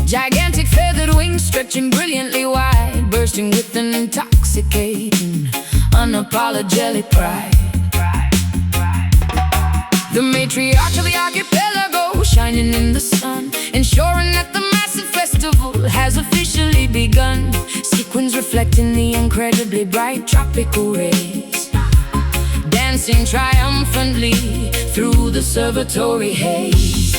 Gigantic feathered wings stretching brilliantly wide, bursting with an intoxicating, unapologetic pride. The matriarch of the archipelago, shining in the sun, ensuring that the massive festival has officially begun. Sequins reflecting the incredibly bright tropical rays, dancing triumphantly through the observatory haze.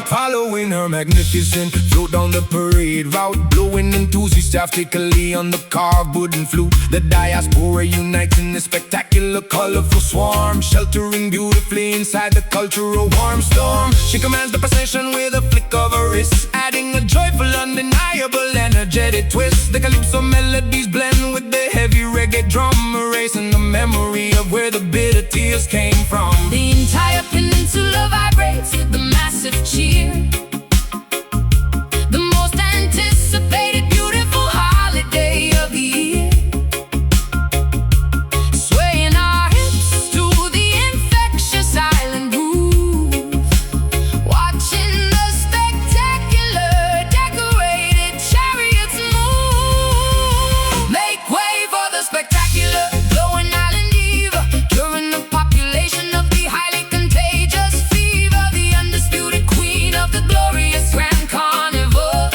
Following her magnificent float down the parade route, blowing enthusiastically on the carved wooden flute. The diaspora unites in this spectacular, colorful swarm, sheltering beautifully inside the cultural warm storm. She commands the procession with a flick of her wrist, adding a joyful, undeniable, energetic twist. The calypso melodies blend with the heavy reggae drum, erasing the memory of where the bitter tears came from. The entire peninsula vibrates with the massive cheer, the most anticipated beautiful holiday of the year. Swaying our hips to the infectious island groove, watching the spectacular decorated chariots move. Make way for the spectacular glowing island diva, curing the population of the highly contagious fever, the undisputed queen of the glorious grand carnival,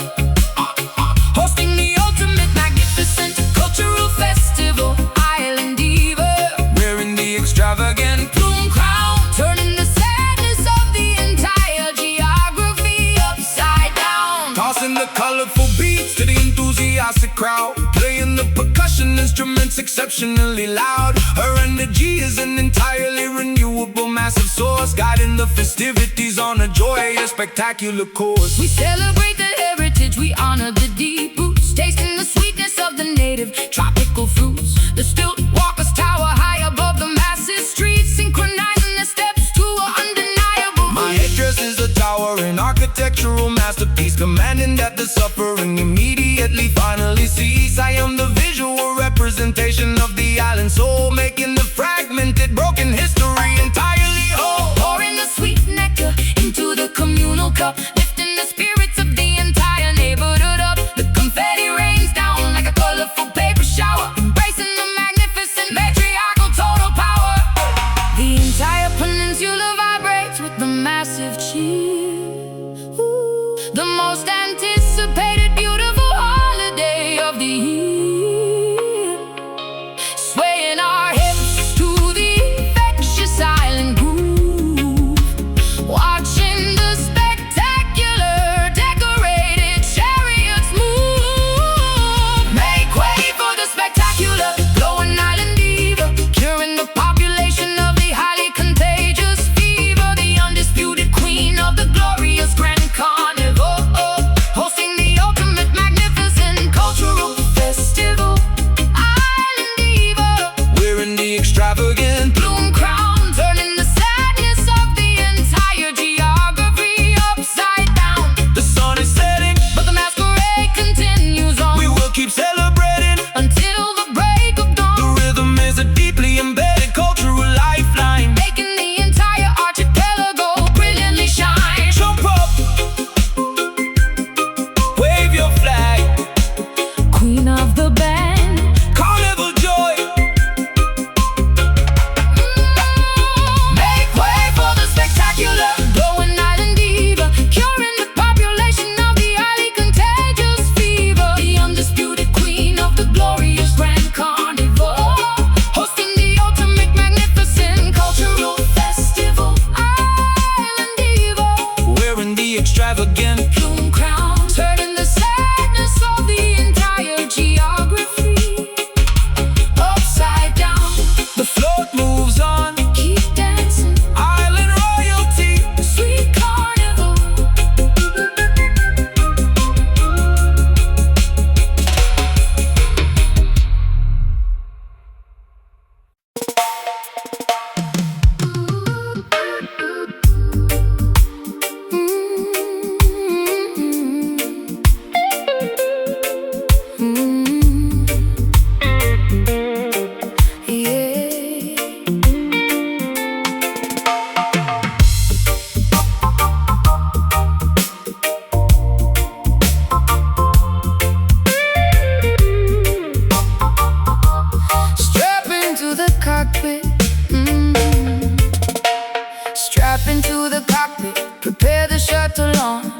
hosting the ultimate magnificent cultural festival. Island diva, Wearing the extravagant plume crown, turning the sadness of the entire geography upside down. tossing the colorful beats to the enthusiastic crowd, playing the percussion instruments exceptionally loud. Her energy is an entirely renewable, massive source, guiding the festivities on a joyous, spectacular course. We celebrate the heritage, we honor the deep roots, tasting the sweetness of the native tropical fruits. The stilt walkers tower high above the massive streets, synchronizing their steps to an undeniable My beat. headdress is a towering architectural masterpiece, commanding that the suffering immediately finally cease. I am the visual representation of the island soul, making the fragmented, broken history entirely whole. Pouring the sweet nectar into the communal cup, lifting the spirits of the entire neighborhood up. The confetti rains down like a colorful paper shower, embracing the magnificent matriarchal total power. The entire peninsula vibrates with the massive cheer. Ooh, the most anticipated beautiful holiday of the year. Swaying our hips to the infectious island groove, watching the spectacular decorated chariots move. Make way for the spectacular glowing island diva, curing the population of the highly contagious fever, the undisputed queen of the glorious grand carnival, hosting the ultimate magnificent cultural festival. Island diva, Wearing the extravagant plume crown, turning the sadness of the entire geography upside down. the sun is setting, But the masquerade continues on we will keep celebrating. until the break of The dawn, rhythm is a deeply embedded cultural lifeline. making the entire archipelago brilliantly shine. Jump up, wave your flag, Queen of the band, carnival joy. make way for the spectacular glowing island diva, curing the population of the highly contagious fever, the undisputed queen of the glorious grand carnival, hosting the ultimate magnificent cultural festival. Island diva, Wearing the extravagant plume crown, turning the sadness of the entire geography upside down. the float moves on, Keep dancing, island royalty. sweet carnival.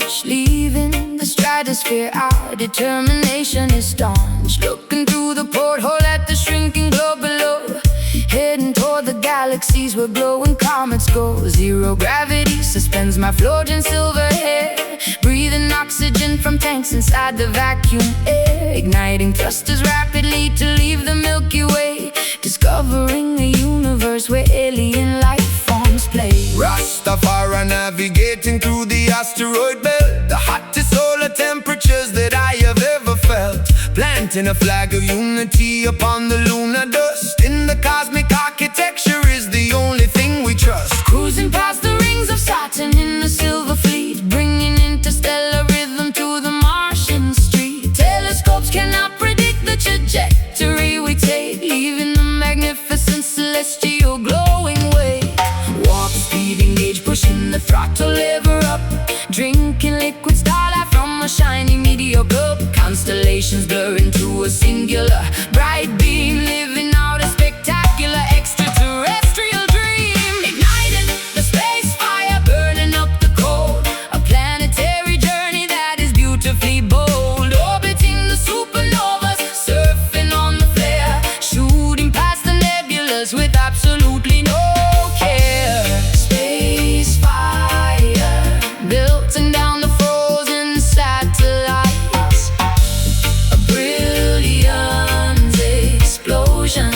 launch, leaving the stratosphere. Our determination is staunch, looking through the porthole at the shrinking globe below, heading toward the galaxies where glowing comets go. Zero gravity suspends my floating silver hair, breathing oxygen from tanks inside the vacuum air, igniting thrusters rapidly to leave the Milky Way, discovering a universe where alien life forms play. Rastafari navigating through the asteroid belt, the hottest solar temperatures that I have ever felt, planting a flag of unity upon the lunar dust. In the cosmic architecture is the only thing we trust. Cruising past the rings of Saturn in the silver fleet, bringing interstellar rhythm to the Martian street. Telescopes cannot predict the trajectory we take, leaving the magnificent celestial glowing way. Warp speed engage, pushing the throttle lever up, drinking liquid starlight from a shiny meteor cup. Constellations blur into a singular bright beam, living out a spectacular extraterrestrial dream. Igniting the space fire, burning up the cold, a planetary journey that is beautifully bold. Orbiting the supernovas, surfing on the flare, shooting past the nebulas with absolutely no care. Space fire, melting down the frozen satellites, a brilliant explosion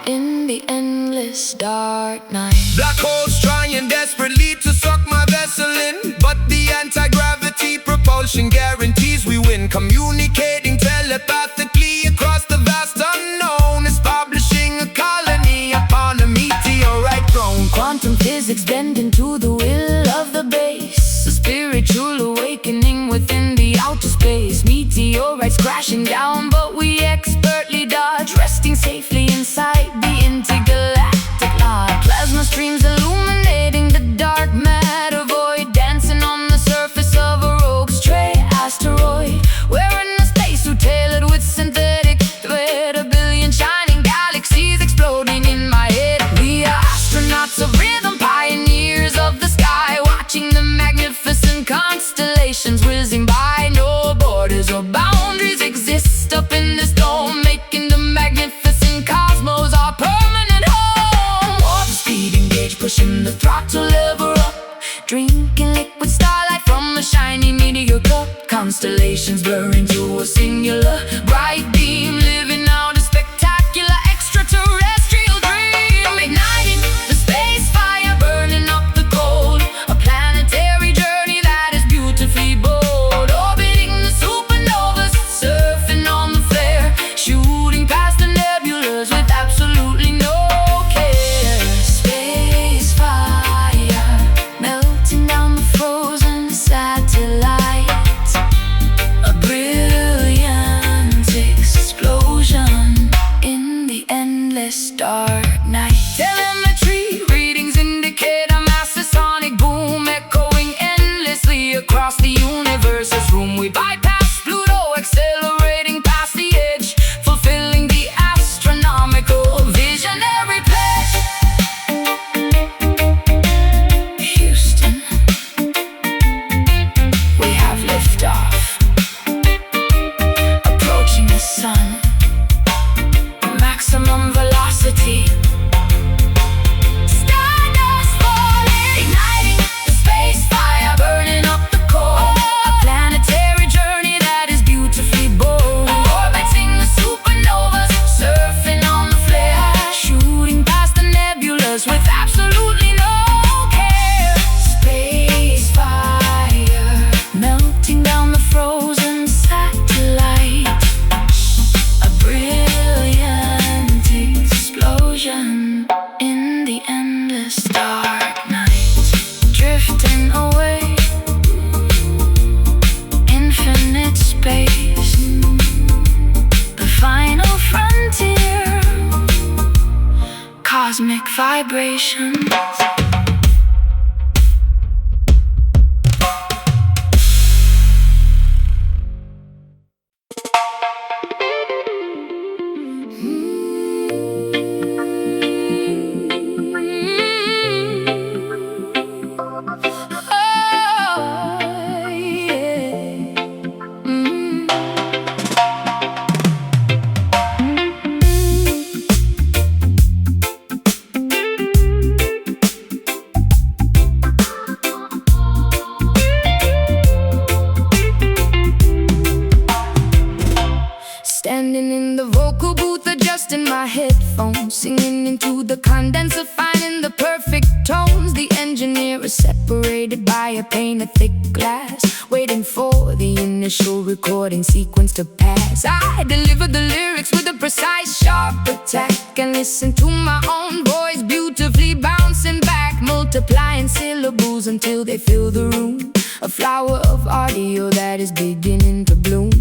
in the endless dark night. Black holes trying desperately to suck my vessel in, but the anti-gravity propulsion guarantees we win. Communicating telepathically across the vast unknown, establishing a colony upon a meteorite throne. Quantum physics bending to the will of the base, a spiritual awakening within the outer space. Meteorites crashing down, but we expertly dodge, resting safely inside the intergalactic lodge. Plasma streams illuminating the dark matter void, dancing on the surface of a rogue stray asteroid. Wearing a spacesuit tailored with synthetic thread, a billion shining galaxies exploding in my head. We are astronauts of rhythm, pioneers of the sky, watching the magnificent constellations whizzing by. No borders or boundaries exist up in this dome, making the magnificent cosmos our permanent home. Warp speed engage, pushing the throttle lever up, drinking liquid starlight from a shiny meteor cup. Constellations blur into a singular bright beam, living out a spectacular extraterrestrial dream. Igniting the space fire, burning up the cold, a planetary journey that is beautifully bold. Orbiting the supernovas, surfing on the flare, shooting past the nebulas with absolutely no care. Space fire, melting down the frozen satellites, a brilliant explosion in the endless dark night. Telemetry readings indicate a massive sonic boom, echoing endlessly across the universe's room. We bypass Pluto, accelerating past the edge, fulfilling the astronomical visionary pledge. Houston, we have liftoff, approaching the sun, maximum velocity. Stardust falling, igniting the space fire, burning up the coal, a planetary journey that is beautifully bold. Orbiting the supernovas, surfing on the flare, shooting past the nebulas with absolutely no care. Space fire, melting down the frozen satellite, a brilliant explosion in the endless dark night. Drifting away, infinite space, the final frontier, cosmic vibrations. in my headphones, singing into the condenser, finding the perfect tones. The engineer is separated by a pane of thick glass, waiting for the initial recording sequence to pass. I deliver the lyrics with a precise, sharp attack, and listen to my own voice beautifully bouncing back, multiplying syllables until they fill the room. A flower of audio that is beginning to bloom.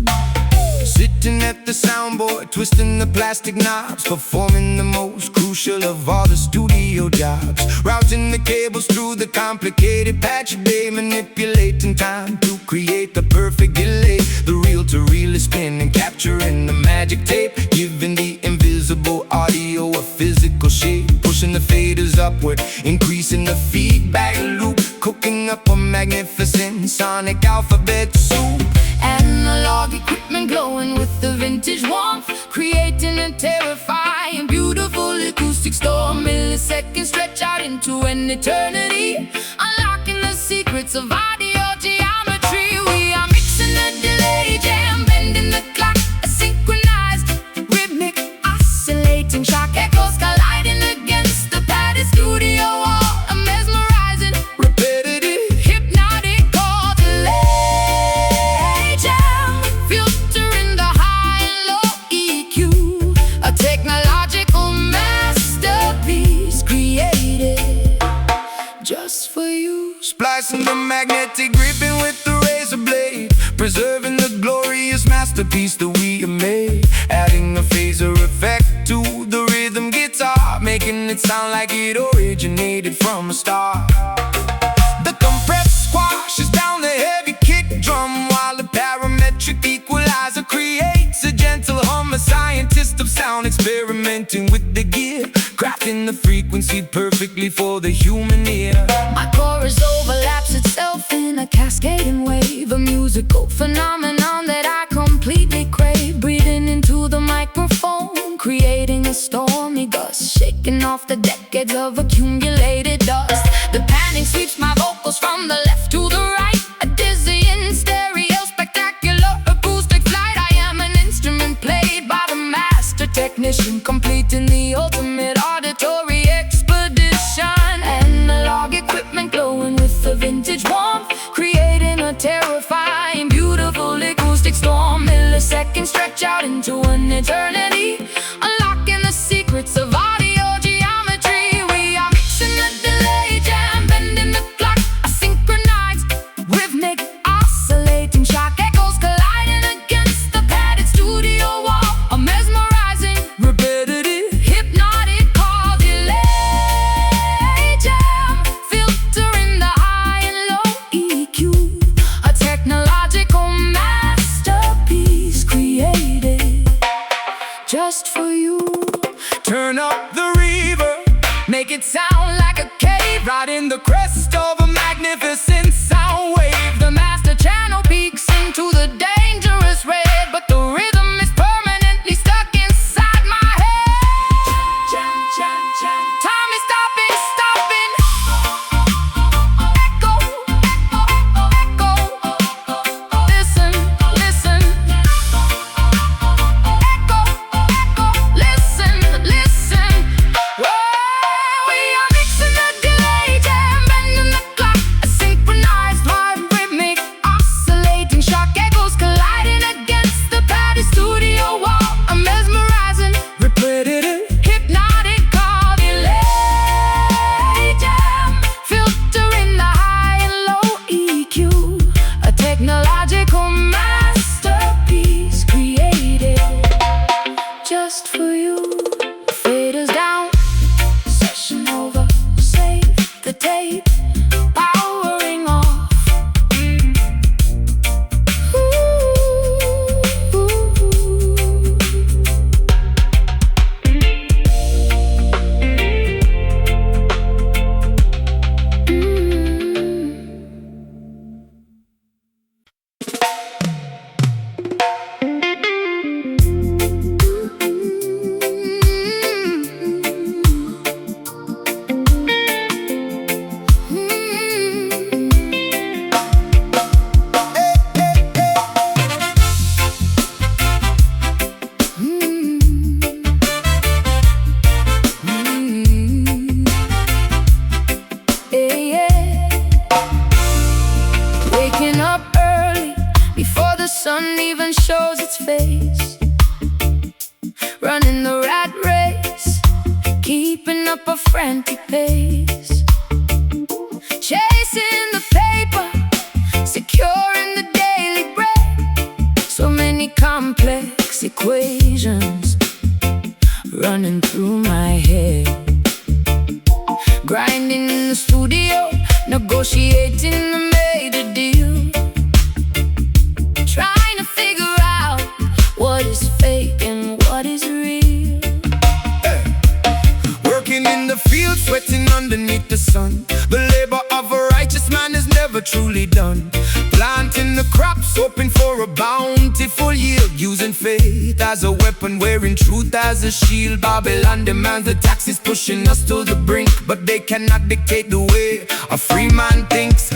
Sitting at the soundboard, twisting the plastic knobs, performing the most crucial of all the studio jobs. Routing the cables through the complicated patch of day, manipulating time to create the perfect delay. The reel-to-reel is spinning, capturing the magic tape, giving the invisible audio a physical shape. Pushing the faders upward, increasing the feedback loop, cooking up a magnificent sonic alphabet soup. Analog equipment glowing with the vintage warmth, creating a terrifying, beautiful acoustic storm. Milliseconds stretch out into an eternity, unlocking the secrets of audio geometry. We are mixing a delay jam, bending the clock, a synchronized, rhythmic, oscillating shock echoes colliding against the padded studio wall. A mesmerizing, Repetitive, hypnotic chord delay jam, filtering the high and low EQ. A technological masterpiece created just for you. splicing the magnetic, gripping with the razor blade, preserving the glorious masterpiece that we have made. Adding a phaser effect to the rhythm guitar, making it sound like it originated from a star. The compressed squashes down the heavy kick drum, while the parametric equalizer creates a gentle hum. A scientist of sound experimenting with the gear, crafting the frequency perfectly for the human ear. My chorus overlaps itself in a cascading wave, a musical phenomenon that I completely crave. Breathing into the microphone, creating a stormy gust, shaking off the decades of accumulated dust. The panic sweeps my vocals from the left to the right, a dizzying stereo, spectacular acoustic flight. I am an instrument played by the master technician, completing the ultimate auditory expedition. Analog equipment glowing with a vintage warmth, creating a terrifying, beautiful acoustic storm. Milliseconds stretch out into an eternity, unlocking the secrets of audio geometry. We are mixing the delay jam, bending the clock, a synchronized, rhythmic, oscillating shock echoes colliding against the padded studio wall. A mesmerizing, Repetitive, hypnotic chord delay jam, filtering the high and low EQ. A technological masterpiece created sun even shows its face, running the rat race, keeping up a frantic pace, chasing the paper, securing the daily bread. So many complex equations running through my head, grinding in the studio, negotiating the made a deal, trying to figure out what is fake and what is real. Working in the field, sweating underneath the sun. The labor of a righteous man is never truly done. Planting the crops, hoping for a bountiful yield, using faith as a weapon, wearing truth as a shield. Babylon demands the taxes, pushing us to the brink, but they cannot dictate the way a free man thinks.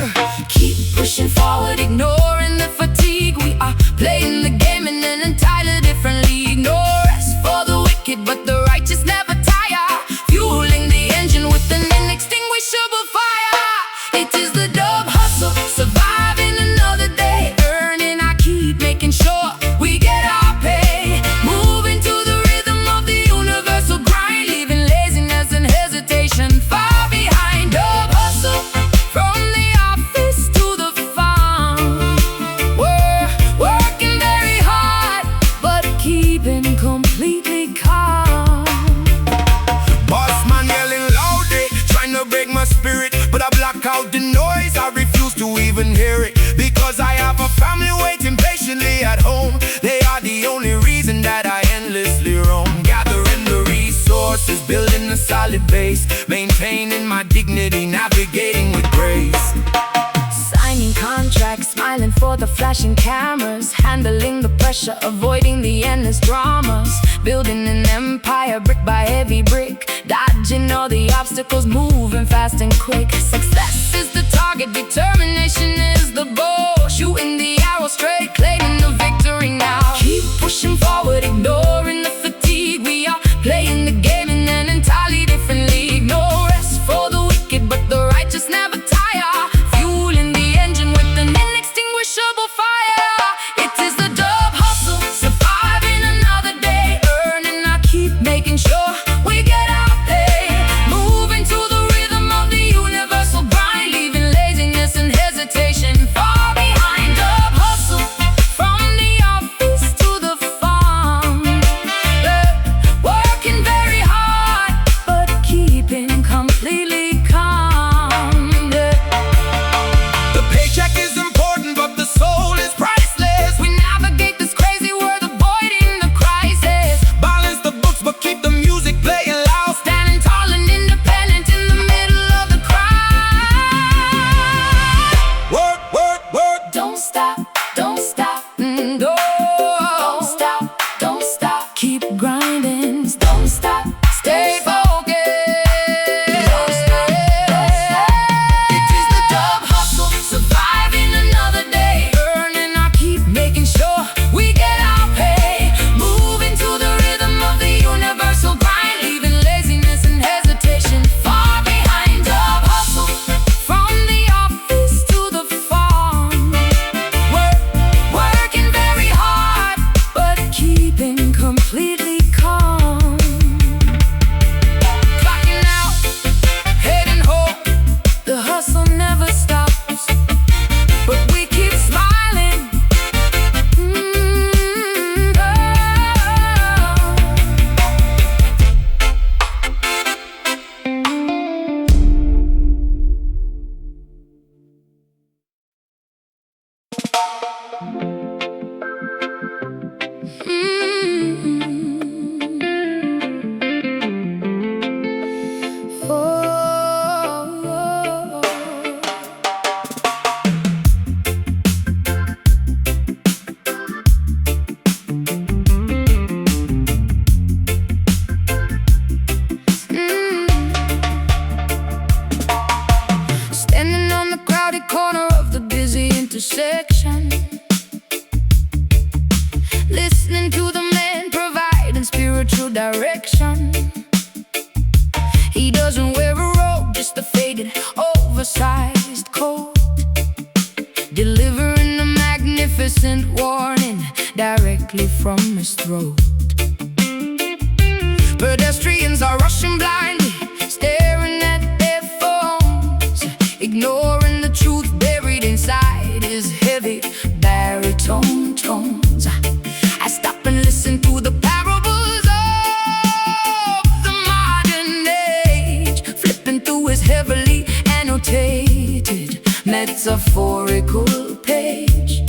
Keep pushing forward, ignoring the fatigue. We are playing the game in an entirely different league. No rest for the wicked, but the righteous never tire, fueling the engine with an inextinguishable fire. It is the dub hustle, surviving another day, earning our keep, making sure we get our pay, moving to the rhythm of the universal grind, leaving laziness and hesitation far behind. Dub hustle, from the office to the farm, we're working very hard, but keeping completely calm. Boss man yelling loudly, trying to break my spirit, but I block out the noise, I refuse to even hear it, because I have a family waiting patiently at home. They are the only reason that I endlessly roam, gathering the resources, building a solid base, maintaining my dignity, navigating with grace. Signing contracts, smiling for the flashing cameras, handling the pressure, avoiding the endless dramas, building an empire brick by heavy brick, dodging all the obstacles, moving fast and quick. Success is the target, determination is the goal, shooting the arrow straight, claiming the victory now. Keep pushing forward, ignoring the fatigue. We are playing the game in an entirely different league. No rest for the wicked, but the righteous never tire, fueling the engine with an inextinguishable fire. It is the dub hustle, surviving another day, earning our keep, making sure we get our pay, moving to the rhythm of the universal grind, leaving laziness and hesitation far behind. Dub hustle, from the office to the farm, working very hard, but keeping completely calm. The paycheck is important, but the soul is priceless. We navigate this crazy world, avoiding the crisis, Balance the books, but keep the music playing loud. standing tall and independent in the middle of the crowd. Work, work, work. Don't stop, don't stop, no. Don't stop, don't stop, keep grinding. Don't stop, stay focused. It is the dub hustle, surviving another day, earning our keep, making sure we get our pay, moving to the rhythm of the universal grind, leaving laziness and hesitation far behind. Dub hustle, from the office to the farm, we're working very hard, but keeping completely calm. Clocking out, heading home, the hustle never stops, but we keep smiling. Standing on the crowded corner of the busy intersection, listening to the man providing spiritual direction. He doesn't wear a robe, just a faded, oversized coat, delivering a magnificent warning. directly from his throat. Pedestrians are rushing blindly, staring at their phones, ignoring the truth buried inside his heavy baritone tones. I stop and listen to the parables of the modern age, flipping through his heavily annotated metaphorical page.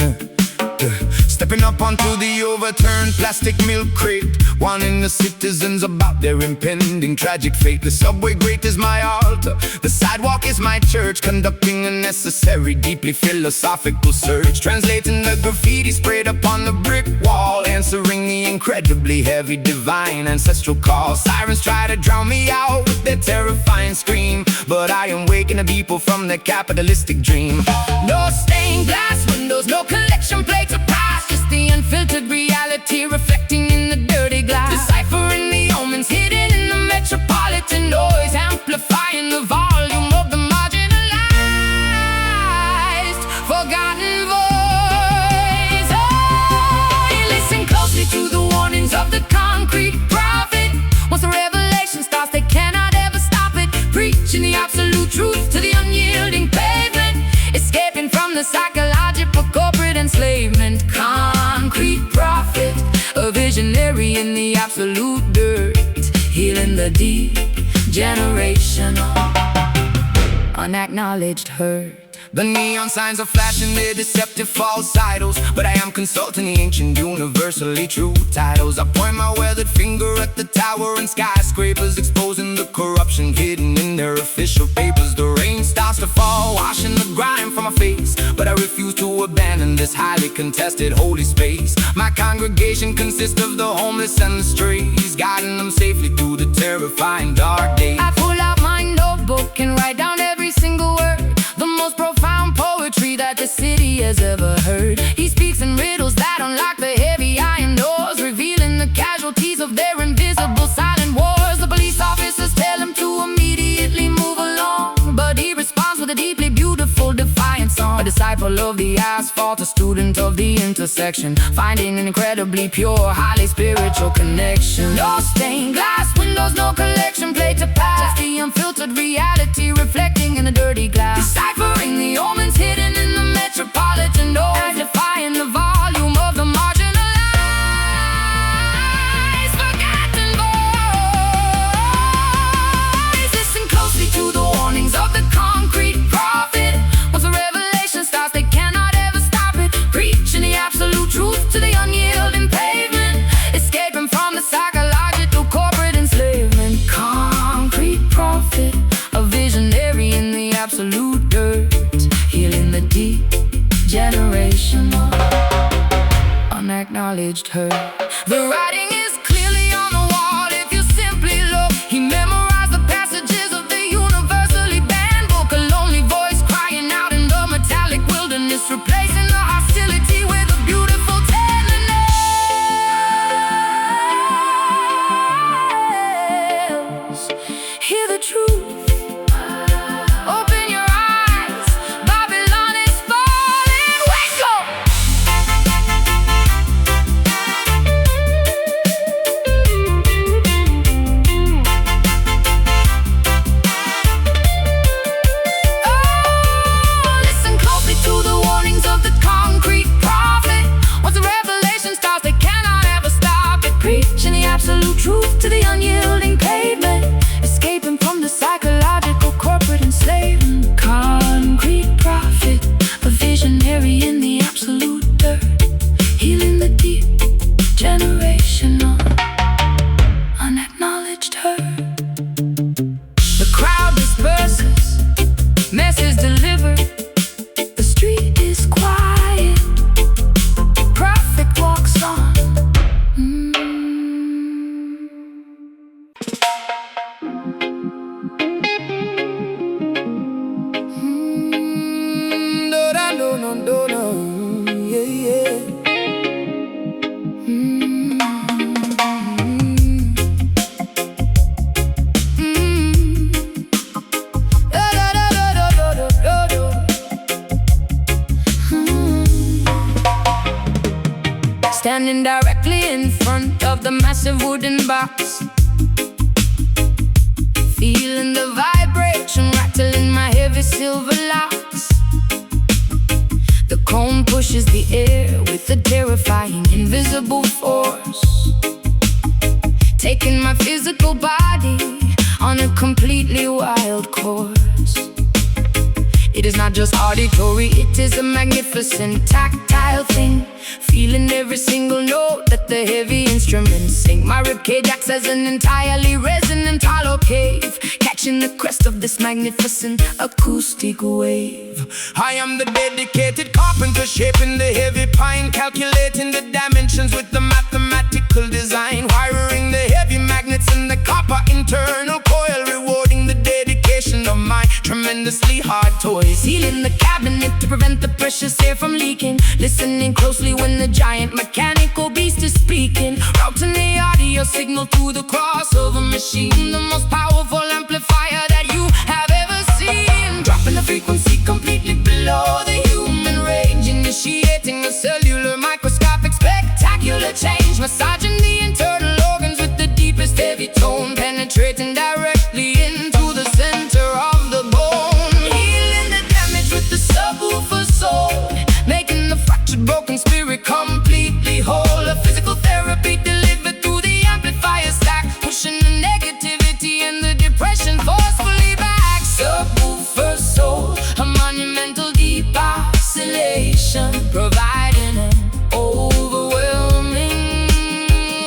Stepping up onto the overturned plastic milk crate, warning the citizens about their impending tragic fate. The subway grate is my altar, the sidewalk is my church, conducting a necessary, deeply philosophical search. Translating the graffiti sprayed upon the brick wall, answering the incredibly heavy divine ancestral call. Sirens try to drown me out with their terrifying scream, but I am waking the people from their capitalistic dream. No stained glass windows, no collection plates or past, just the unfiltered reality reflecting in the dirty glass. Deciphering the omens hidden in the metropolitan noise, amplifying the volume of the marginalized, forgotten voice. Oh, you listen closely to the warnings of the concrete prophet. Once the revelation starts, they cannot ever stop it. Preaching the absolute truth to the unyielding pavement, escaping from the psychological corporate enslavement. Concrete prophet, a visionary in the absolute dirt, healing the deep, generational, unacknowledged hurt. The neon signs are flashing their deceptive false idols, but I am consulting the ancient, universally true titles. I point my weathered finger at the tower and skyscrapers, exposing the corruption hidden in their official papers. The rain starts to fall, washing the grime from my face, but I refuse to abandon this highly contested holy space. My congregation consists of the homeless and the strays, guiding them safely through the terrifying dark days. I pull out my notebook and write down every single word, the most profound poetry that the city has ever heard. He speaks in riddles that unlock the heavy iron doors, revealing the casualties of their invisible silent wars. The police officers tell him to immediately move along, but he responds with a deeply beautiful defiant song. A disciple of the asphalt, a student of the intersection, finding an incredibly pure, highly spiritual connection. No stained glass windows, no collection plate to pass, just the unfiltered reality reflecting in the dirty glass. Deciphering the omens hidden in the metropolitan noise, amplifying the volume of the marginalized, forgotten voice. Listen closely to the warnings of the concrete prophet. Once the revelation starts, they cannot ever stop it. Preaching the absolute truth to the unyielding pavement, escaping from the psychological corporate enslavement. Concrete prophet, a visionary in the absolute dirt, healing the deep, generational, unacknowledged hurt. The writing is clearly on the wall if you simply look. He memorized the passages of the universally banned book, a lonely voice crying out in the metallic wilderness, replacing the hostility with a beautiful tenderness. Hear the truth. Open your eyes, Babylon is falling. Wake up! standing directly in front of the massive wooden box, feeling the vibration rattling my heavy silver locks. The cone pushes the air with a terrifying invisible force, taking my physical body on a completely wild course. It is not just auditory, it is a magnificent tactile thing, feeling every single note that the heavy instruments sing. My ribcage acts as an entirely resonant hollow cave, catching the crest of this magnificent acoustic wave. I am the dedicated carpenter, shaping the heavy pine, calculating the dimensions with the mathematical design, wiring the heavy magnets in the copper internal coil, rewarding the dedication of my tremendously hard toys. Sealing the cabinet to prevent the precious air from leaking, listening closely when the giant mechanical beast is speaking, routing the audio signal to the crossover machine, the most powerful amplifier that you have ever seen, dropping the frequency completely below the human range, initiating a cellular microscopic spectacular change, massaging the internal organs with the deepest heavy tone, penetrating directly into the center of the bone, healing the damage with the subwoofer soul, making the fractured broken spirit completely whole. A physical therapy delivered through the amplifier stack, pushing the negativity and the depression forcefully back. Subwoofer soul, a monumental deep oscillation, providing an overwhelming,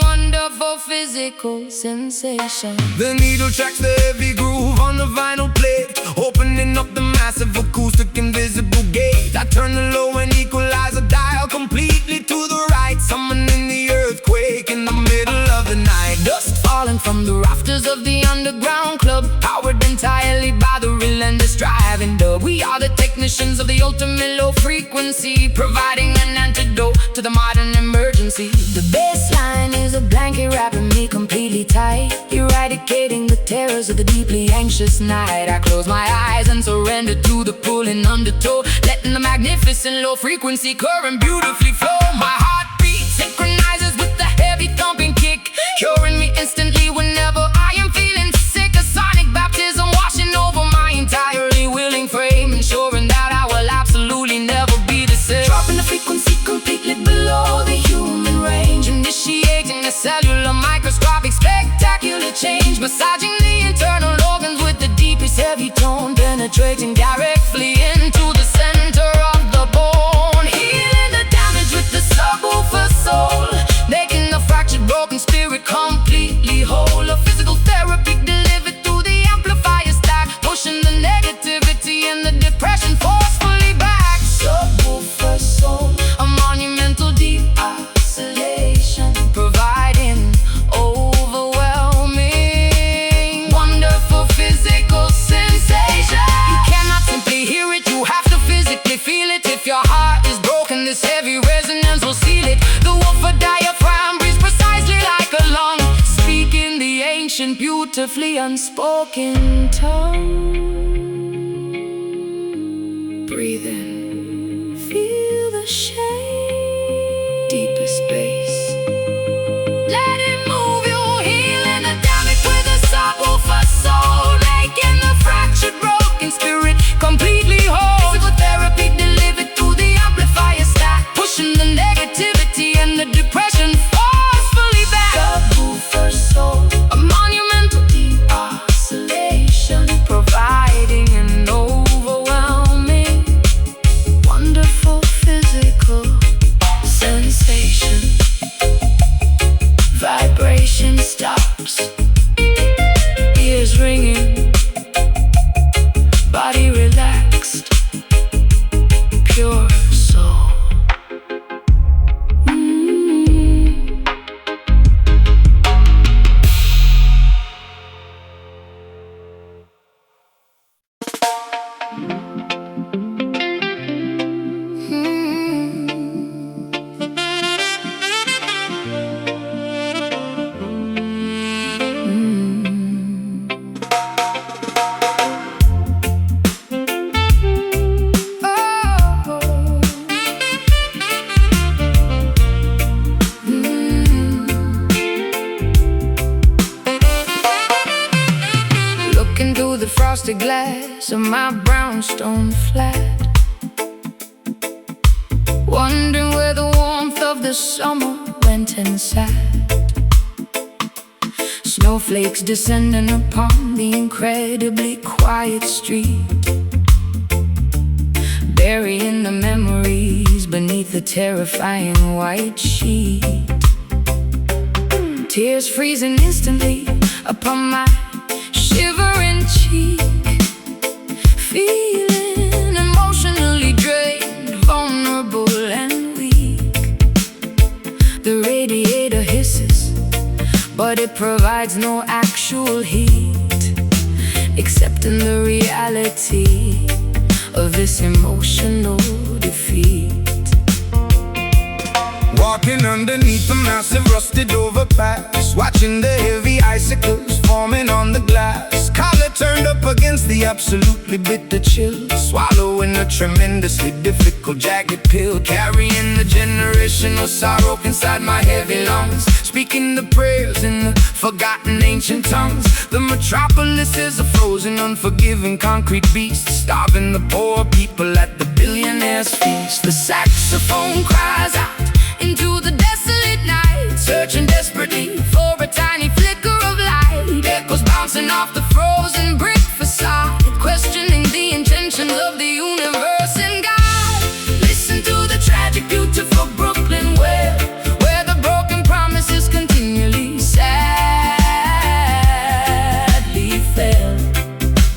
wonderful physical sensation. The needle tracks the heavy groove on the vinyl plate, opening up the massive acoustic invisible gate. I turn the low and equalizer dial completely to the right, summoning the earthquake in the middle of the night. Dust falling from the rafters of the underground club, powered entirely by the relentless driving dub. We are the technicians of the ultimate low frequency, providing an antidote to the modern emergency. The bassline is a blanket wrapping me completely tight, eradicating the terrors of the deeply anxious night. I close my eyes and surrender to the pulling undertow, letting the magnificent low frequency current beautifully flow. My heartbeat synchronizes with the heavy thumping kick, curing me instantly whenever I am feeling sick. A sonic baptism washing over my entirely willing frame, ensuring that I will absolutely never be the same. Dropping the frequency completely below the human range, initiating a cellular microscopic spectacular change, massaging the internal organs with the deepest heavy tone, penetrating directly into the center of the bone, healing the damage with the subwoofer soul, making the fractured broken spirit completely whole. A physical therapy delivered through the amplifier stack, pushing the negativity and the depression forcefully back. Subwoofer soul, a monumental deep oscillation, providing overwhelming, wonderful physical sensation. You cannot simply hear it, you have to physically feel it. If your heart is broken, this heavy resonance will seal it. The woofer diaphragm breathes precisely like a lung, speaking the ancient, beautifully unspoken tongue. Breathe in, feel the shade, deepest space. Let it move you, healing the damage with a subwoofer soul, making the fractured broken spirit completely whole. Physical therapy delivered through the amplifier stack, pushing the negativity and the depression forcefully back. Subwoofer soul, a monumental deep oscillation, providing an overwhelming, wonderful physical sensation. Vibration stops, ears ringing, body relaxed, pure soul. frosted glass of my brownstone flat, wondering where the warmth of the summer went and sat. Snowflakes descending upon the incredibly quiet street, burying the memories beneath the terrifying white sheet. Tears freezing instantly upon my shivering cheek, feeling emotionally drained, vulnerable and weak. The radiator hisses, but it provides no actual heat, except in the reality of this emotional defeat. Walking underneath the massive rusted overpass, watching the heavy icicles forming on the glass. Collar turned up against the absolutely bitter chill, swallowing a tremendously difficult jagged pill, carrying the generational sorrow inside my heavy lungs, speaking the prayers in the forgotten ancient tongues. The metropolis is a frozen, unforgiving concrete beast, starving the poor people at the billionaire's feast. The saxophone cries out into the desolate night, searching desperately for a tiny flicker of light. Echoes bouncing off the frozen brick facade, questioning the intentions of the universe and God. Listen to the tragic, beautiful Brooklyn wail, where the broken promises continually sadly fail.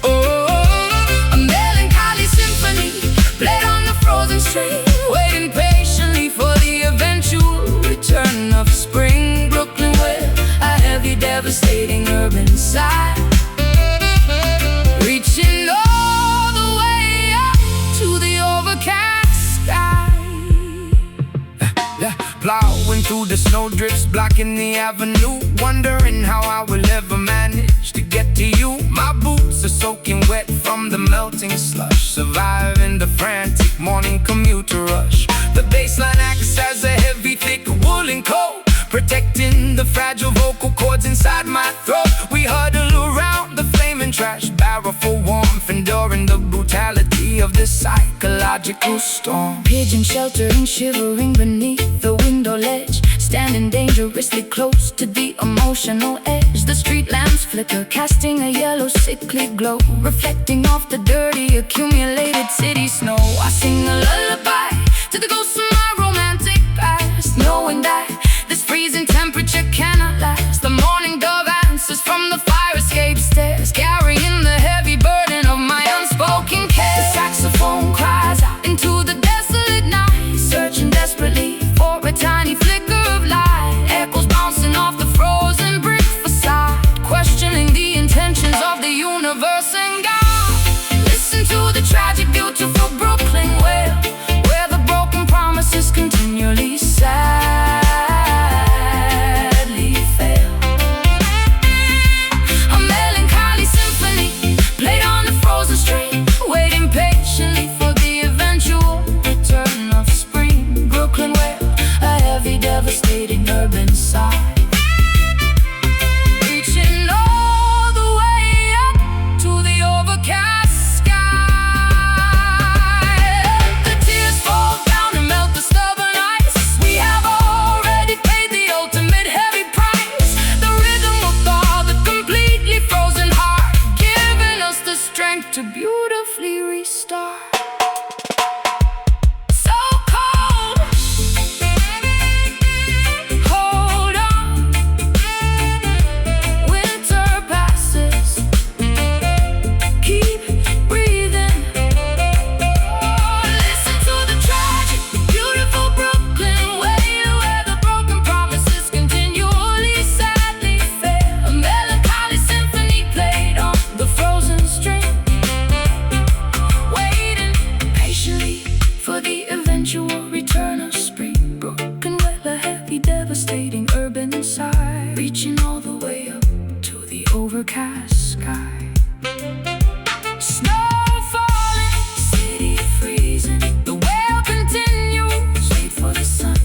Oh, a melancholy symphony played on the frozen street, waiting patiently for the eventual return of spring. Brooklyn wail, a heavy, devastating urban sigh, reaching all the way up to the overcast sky. Plowing through the snowdrifts, blocking the avenue, wondering how I will ever manage to get to you. My boots are soaking wet from the melting slush, surviving the frantic morning commuter rush. The bassline acts as a heavy, thick woolen coat, protecting the fragile vocal cords inside my throat. We huddle around the flaming trash barrel for warmth, enduring the brutality of this psychological storm. Pigeon sheltering, shivering beneath the window ledge, standing dangerously close to the emotional edge. The street lamps flicker, casting a yellow sickly glow, reflecting off the dirty accumulated city snow. I sing a lullaby to the ghosts of my romantic past, knowing that this freezing temperature cannot last. The morning dove answers from the fire escape stairs, carrying the heavy burden of my unspoken care. The saxophone cries out into the desolate night, searching desperately for a tiny flicker of light. Echoes bouncing off the frozen brick facade, questioning the intentions of the universe and God. Listen to the tragic, beautiful Brooklyn wail, where the broken promises continually sadly fail. A melancholy symphony played on the frozen street, waiting patiently for the eventual return of spring. Brooklyn wail, a heavy, devastating urban sigh, reaching all the way up to the overcast sky. The tears fall down and melt the stubborn ice. We have already paid the ultimate heavy price. The rhythm will thaw the completely frozen heart, giving us the strength to beautifully restart. So cold, hold on, winter passes, keep breathing. Listen to the tragic, beautiful Brooklyn wail, where the broken promises continually sadly fail. A melancholy symphony played on the frozen string, waiting patiently for the eventual return of spring. Broken wail, a heavy, devastating urban sigh, reaching all the way up to the overcast sky. Snow falling, city freezing, the wail continues. Wait for the sun.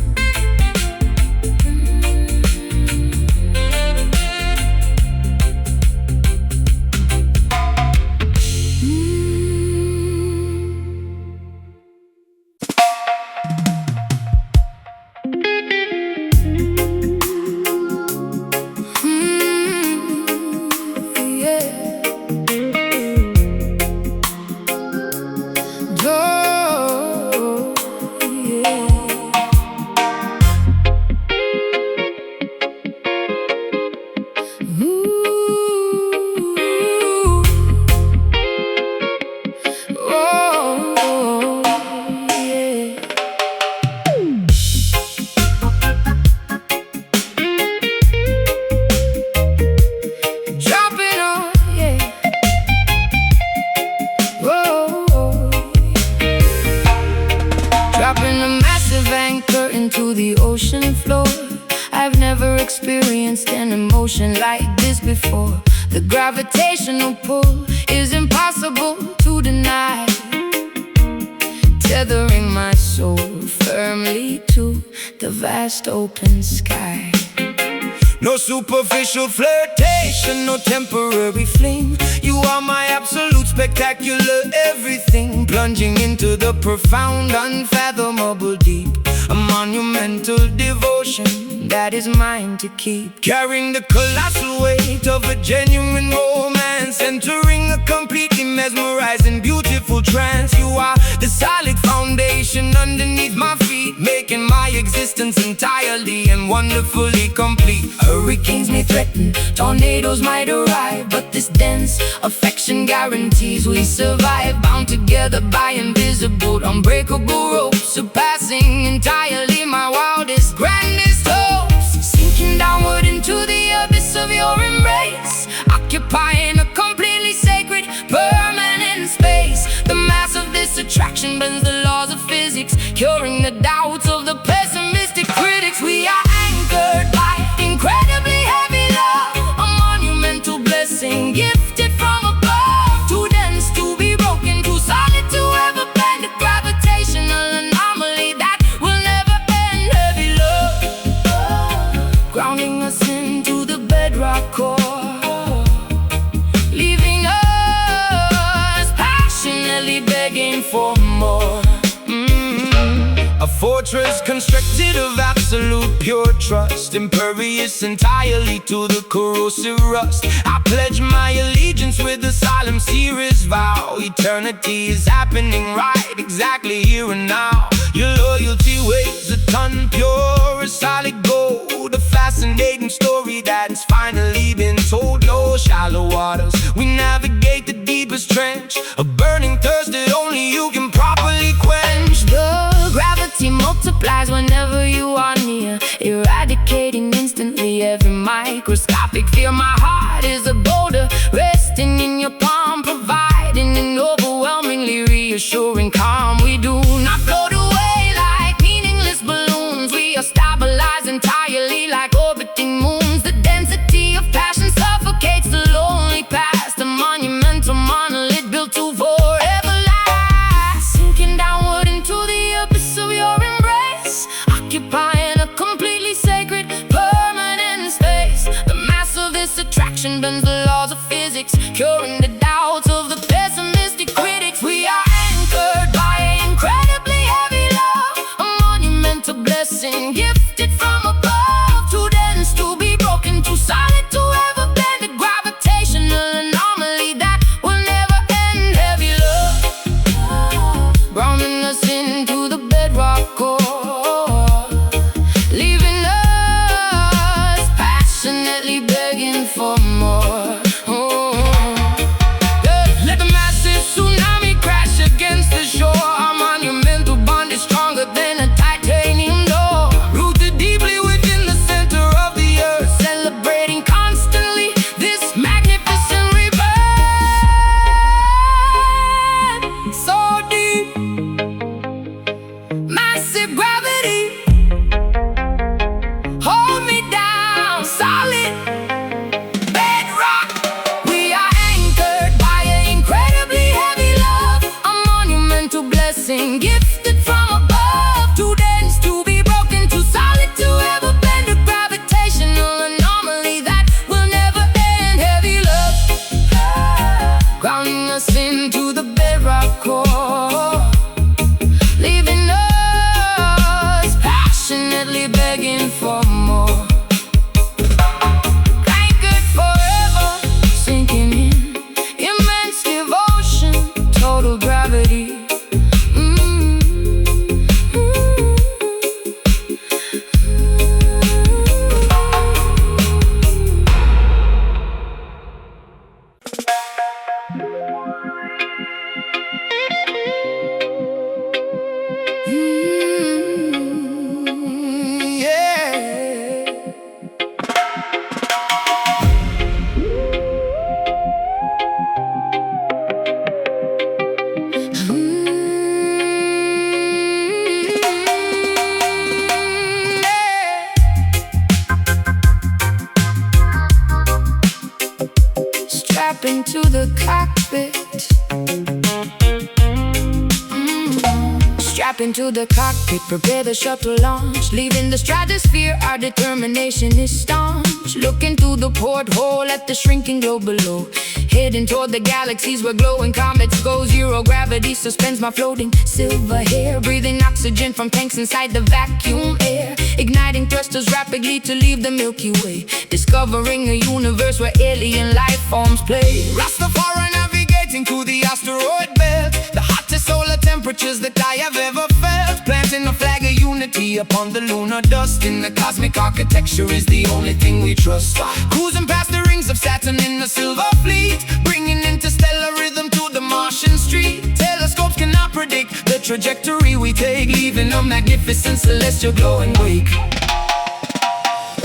ocean floor. I've never experienced an emotion like this before. The gravitational pull is impossible to deny, tethering my soul firmly to the vast open sky. No superficial flirtation, no temporary fling. You are my absolute spectacular everything, plunging into the profound, unfathomable deep. A monumental devotion that is mine to keep, carrying the colossal weight of a genuine romance, entering a completely mesmerizing, beautiful trance. You are the solid foundation underneath my feet, making my existence entirely and wonderfully complete. Hurricanes may threaten, tornadoes might arrive, but this dense affection guarantees we survive, bound together by invisible, unbreakable ropes, surpassing entirely my wildest, grandest hopes. Sinking downward into the abyss of your embrace, occupying a completely sacred, permanent space. The mass of this attraction bends the laws of physics, curing the doubts of the pessimistic critics. We are anchored by incredibly heavy love, a monumental blessing gifted from above, too dense to be broken, too solid to ever bend, a gravitational anomaly that will never end. Heavy love, grounding us into the bedrock core, leaving us passionately begging for more. A fortress constructed of absolute pure trust, impervious entirely to the corrosive rust. I pledge my allegiance with a solemn, serious vow. Eternity is happening right exactly here and now. Your loyalty weighs a ton, pure as solid gold, a fascinating story that's finally been told. No shallow waters, we navigate the deepest trench, a burning thirst that only you can properly quench. The gravity multiplies whenever you are near, eradicating instantly every microscopic fear. My heart is a boulder resting in your palm, providing an overwhelmingly reassuring calm. We do not float away like meaningless balloons, we are stabilized entirely like orbiting moons. The density of passion suffocates the lonely past, a monumental monolith built to forever last. Sinking downward into the abyss of your embrace, occupying a completely sacred, permanent space. The mass of this attraction bends the laws of physics, curing the doubts of the pessimistic critics. We are anchored by incredibly heavy love, a monumental blessing gifted from above, too dense to be broken, too solid to ever bend, a gravitational anomaly that will never end. Heavy love, grounding us into the bedrock core, leaving us passionately begging for more. strap into the cockpit. Strap into the cockpit, prepare the shuttle launch. Leaving the stratosphere, our determination is staunch. Looking through the porthole at the shrinking globe below. Heading toward the galaxies where glowing comets go. Zero gravity suspends my floating silver hair. Breathing oxygen from tanks inside the vacuum air. Igniting thrusters rapidly to leave the Milky Way. Discovering a universe where alien life forms play. Rastafari navigating through the asteroid belt. The hottest solar temperatures that I have ever felt. Planting a flag of unity upon the lunar dust. In the cosmic architecture is the only thing we trust. Cruising past the rings of Saturn in the silver fleet. Bringing interstellar rhythm to the Martian street. Telescopes cannot predict the trajectory we take. Leaving a magnificent celestial glowing wake.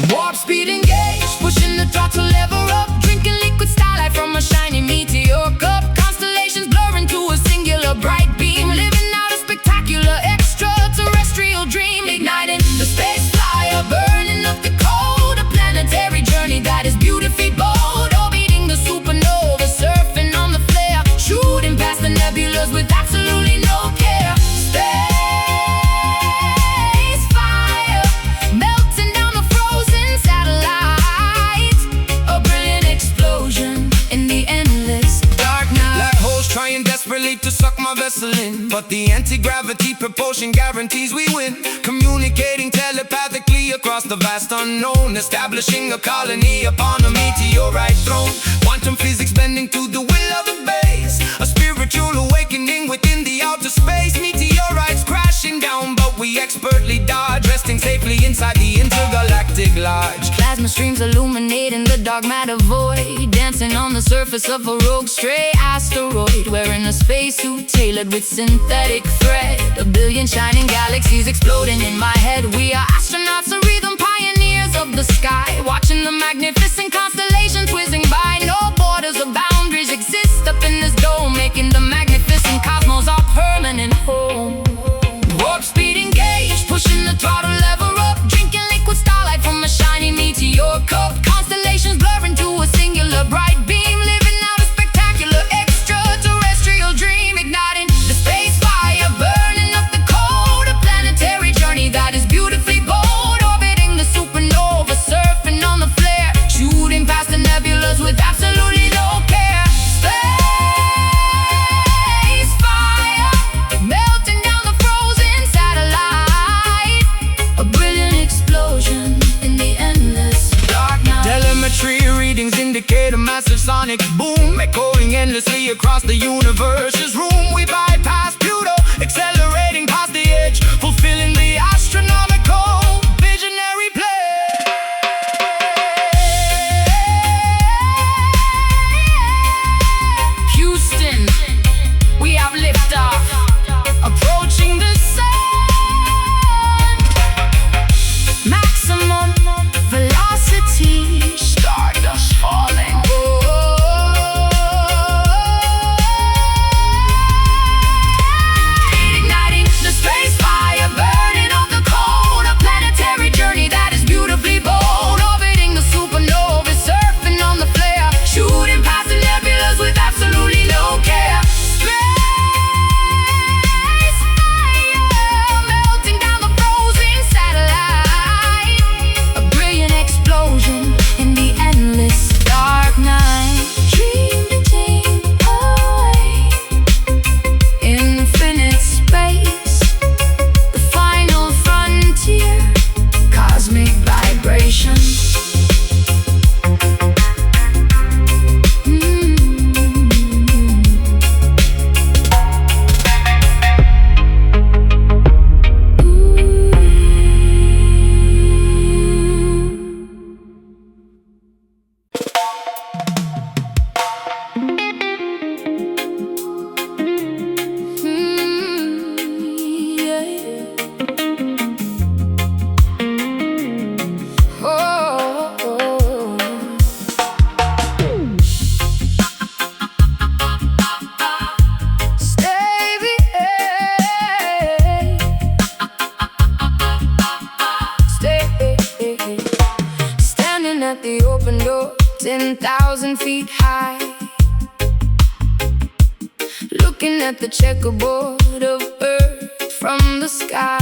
Warp speed engaged, pushing the throttle lever up. Drinking liquid starlight from a shiny meteor cup. Constellations blurring to a singular bright beam. Living out a spectacular extraterrestrial dream. Igniting the space flyer, burning up the cold. A planetary journey that is beautifully bold. Orbiting the supernova, surfing on the flare. Shooting past the nebulas with absolutely no care. To suck my vessel in, but the anti-gravity propulsion guarantees we win. Communicating telepathically across the vast unknown. Establishing a colony upon a meteorite throne. Quantum physics bending to the will of the base. A spiritual awakening within the outer space. Meteorites crashing down, but we expertly dodge. Resting safely inside the intergalactic lodge. Plasma streams illuminating the dark matter void. Dancing on the surface of a rogue stray asteroid. Wearing a spacesuit tailored with synthetic thread. A billion shining galaxies exploding in my head. We are astronauts, a rhythm pioneers of the sky. Watching the magnificent constellations whizzing by. No borders or boundaries exist up in this dome. Making the magnificent cosmos our permanent home. Warp speed engaged, pushing the throttle lever up. Drinking liquid starlight from a shiny meteor cup. Constellations blurring to a singular bright beam. Living out a spectacular extraterrestrial dream. Igniting the space fire, burning up the cold. A planetary journey that is beautifully bold. Orbiting the supernova, surfing on the flare. Shooting past the nebulas with absolutely no care. Space fire, melting down the frozen satellite. A brilliant explosion in the endless dark night. Telemetry readings indicate a massive sonic boom. Echoing endlessly across the universe's room. We bypass Pluto, accelerating past the edge. Fulfilling the astronomical visionary play. Houston, we have liftoff. Approaching the sun. Maximum velocity. Stardust falling. Igniting the space fire, burning up the cold. A planetary journey that is beautifully bold. Orbiting the supernova, surfing on the flare. Shooting past the nebulas with absolutely no care. Space fire, melting down the frozen satellite. A brilliant explosion in the endless dark night. Dream to dream away. Infinite space, the final frontier. Cosmic vibration. Standing at the open door, 10,000 feet high. looking at the checkerboard of earth from the sky.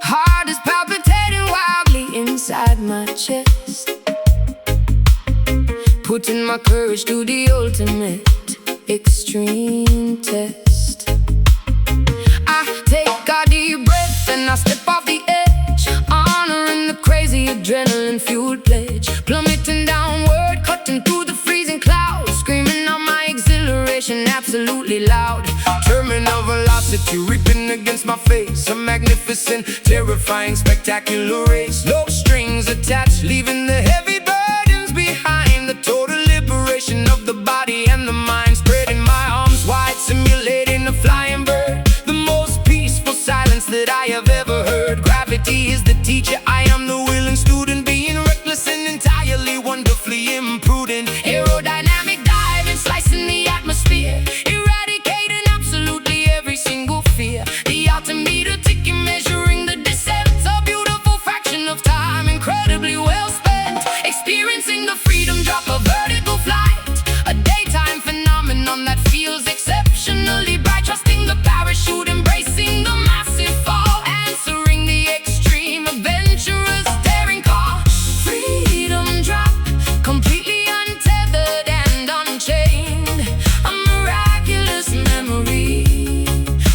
Heart is palpitating wildly inside my chest, putting my courage to the ultimate extreme test. I take a deep breath and I step off the edge, honoring the crazy adrenaline-fueled pledge. Plummeting downward, cutting through the freezing clouds, screaming out my exhilaration absolutely loud. Terminal velocity ripping against my face, a magnificent, terrifying, spectacular race. No strings attached, leaving the heavy burdens behind. The total liberation of the body and the mind, spreading my arms wide, simulating a flying bird. The most peaceful silence that I have ever heard. Gravity is the teacher, I am the willing student, being reckless and entirely wonderfully imprudent. Aerodynamic diving, slicing the atmosphere, eradicating absolutely every single fear. The altimeter ticking, measuring the descent, a beautiful fraction of time, incredibly well spent. Experiencing the freedom drop, a vertical flight, a daytime phenomenon that feels exceptionally bright. Trusting the parachute, embracing the massive fall, answering the extreme, adventurous, daring call. Freedom drop, completely untethered and unchained, a miraculous memory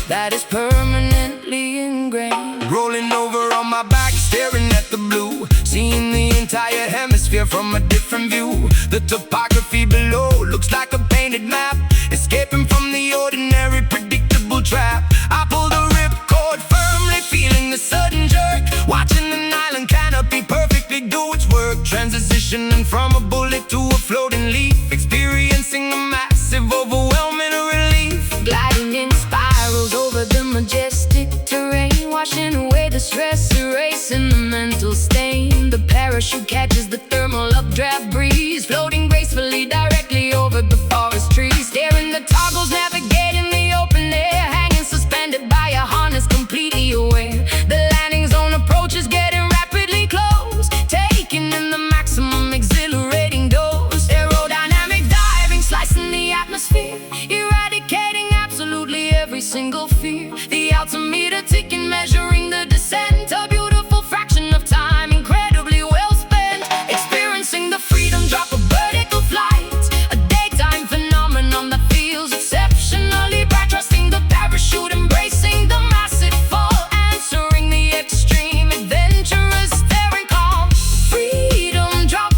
that is permanently ingrained. Rolling over on my back, staring at the blue, seeing the entire hemisphere from a different view. The topography below looks like a painted map, escaping from the ordinary, predictable trap. I pull the ripcord firmly, feeling the sudden jerk, watching an island canopy perfectly do its work. Transitioning from a bullet to a floating leaf, experiencing a massive, overwhelming relief. Gliding in spirals over the majestic terrain, washing away the stress, erasing the mental stain. The parachute catches the thermal updraft breeze, floating gracefully directly over the forest trees. Staring the toggles, navigating the open air, hanging suspended by a harness, completely aware. The landing zone approaches, getting rapidly close, taking in the maximum exhilarating dose. Aerodynamic diving, slicing the atmosphere, eradicating absolutely every single fear. The altimeter ticking, measuring the descent, a beautiful fraction of time, incredibly well spent. Experiencing the freedom drop, a vertical flight, a daytime phenomenon that feels exceptionally bright. Trusting the parachute, embracing the massive fall, answering the extreme, adventurous, daring call. Freedom drop,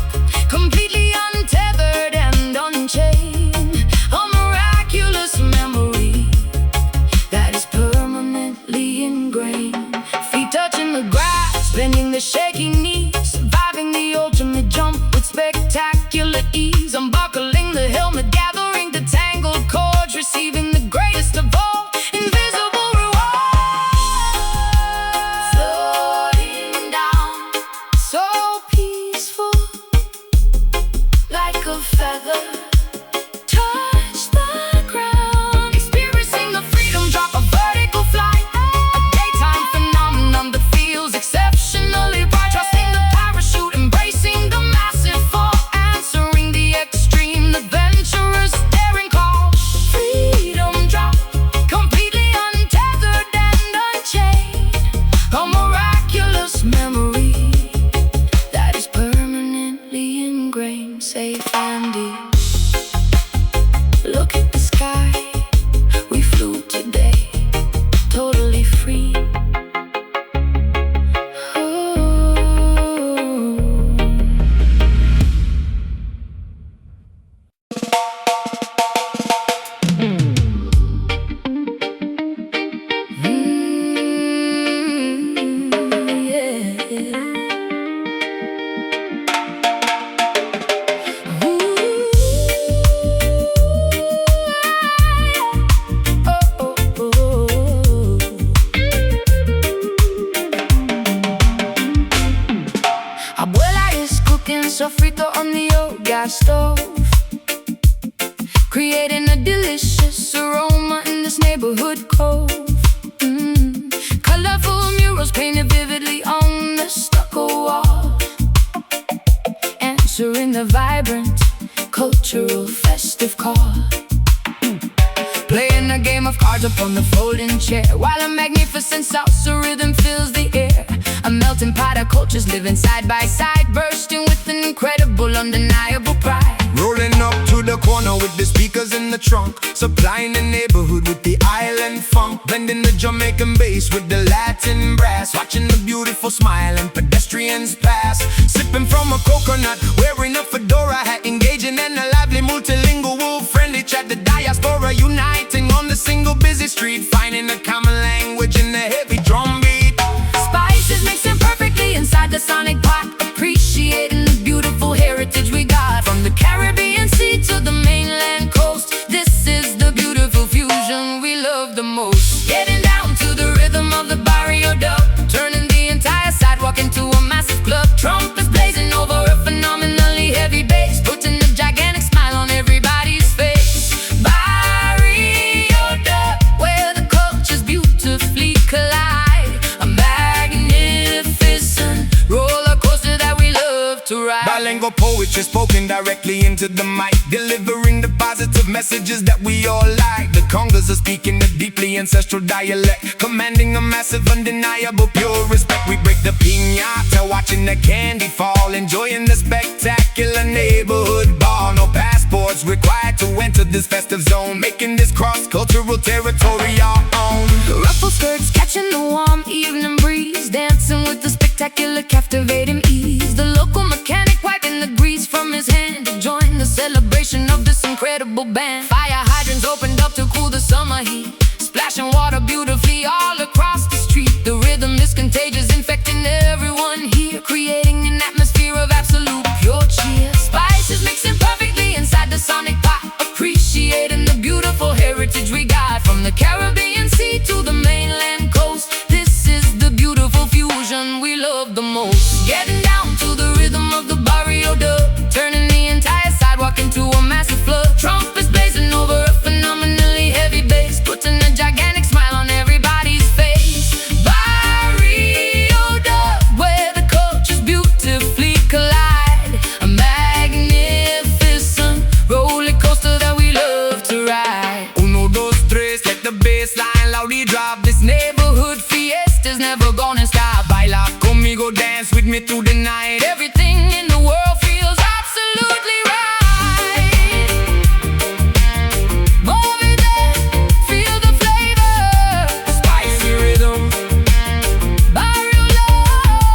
completely untethered and unchained, a miraculous memory that is permanently ingrained. Feet touching the grass, bending the shaking knees, surviving the ultimate jump with spectacular ease. Unbuckling the helmet, gathering the tangled cords, receiving the greatest of all, invisible reward. Floating down, so peaceful, like a feather, touch the ground. Experiencing the freedom drop, a vertical flight, a daytime phenomenon that feels exceptionally bright. Trusting the parachute, embracing the massive fall, answering the extreme, adventurous, daring call. Freedom drop, completely untethered and unchained, a miraculous memory that is permanently ingrained, safe and deep. Look at the sky, we flew today, totally free. Abuela is cooking sofrito on the old gas stove, creating a delicious aroma in this neighborhood cove. Colorful murals painted vividly on the stucco wall, answering the vibrant cultural festive call. of cards upon the folding chair, while a magnificent salsa rhythm fills the air. A melting pot of cultures living side by side, bursting with an incredible, undeniable pride. Rolling up to the corner with the speakers in the trunk, supplying the neighborhood with the island funk, blending the Jamaican bass with the Latin brass, watching the beautiful smiling pedestrians pass, sipping from a coconut, wearing a fedora hat, engaging in a lively multilingual friendly chat. The diaspora uniting on the single busy street, finding a common language in the heavy drum beat. Spices mixing perfectly inside the sonic pot, appreciating the beautiful heritage we got from the Caribbean Sea to the mainland coast. This is the beautiful fusion we love the most. Getting down to the rhythm of the barrio dub, turning the entire sidewalk into a massive club. Trumpets blazing over a phenomenally heavy bass, putting a gigantic smile on everybody's face. Barrio dub, where the cultures beautifully collide, a magnificent roller coaster that we love to ride. Bilingual poetry spoken directly into the mic, delivering the positive messages that we all like. The congas are speaking a deeply ancestral dialect, commanding a massive, undeniable, pure respect. We break the piñata, watching the candy fall, enjoying the spectacular neighborhood ball. No passports required to enter this festive zone, making this cross-cultural territory our own. Ruffled skirts catching the warm evening breeze, dancing with the spectacular, captivating ease. The local mechanic wiping the grease from his hand to join the celebration of this incredible band. Fire hydrants opened up to cool the summer heat, splashing water beautifully all across the street. The rhythm is contagious, infecting everyone here, creating an atmosphere of absolute pure cheer. Spices mixing perfectly inside the sonic pot, appreciating the beautiful heritage we got from the Caribbean Sea to the mainland coast. This is the beautiful fusion we love the most. Getting down to the rhythm of the barrio dub, turning the entire sidewalk into a massive flood. Trumpets blazing over a phenomenally heavy bass, putting a gigantic smile on everybody's face. Barrio dub, where the cultures beautifully collide, a magnificent roller coaster that we love to ride. Uno, dos, tres, let the bass line loudly drop. This neighborhood fiesta's never gonna stop. Baila conmigo, dance with me through the night. Everything in the world feels absolutely right. Move it there, feel the flavor, Spicy rhythm, barrio love.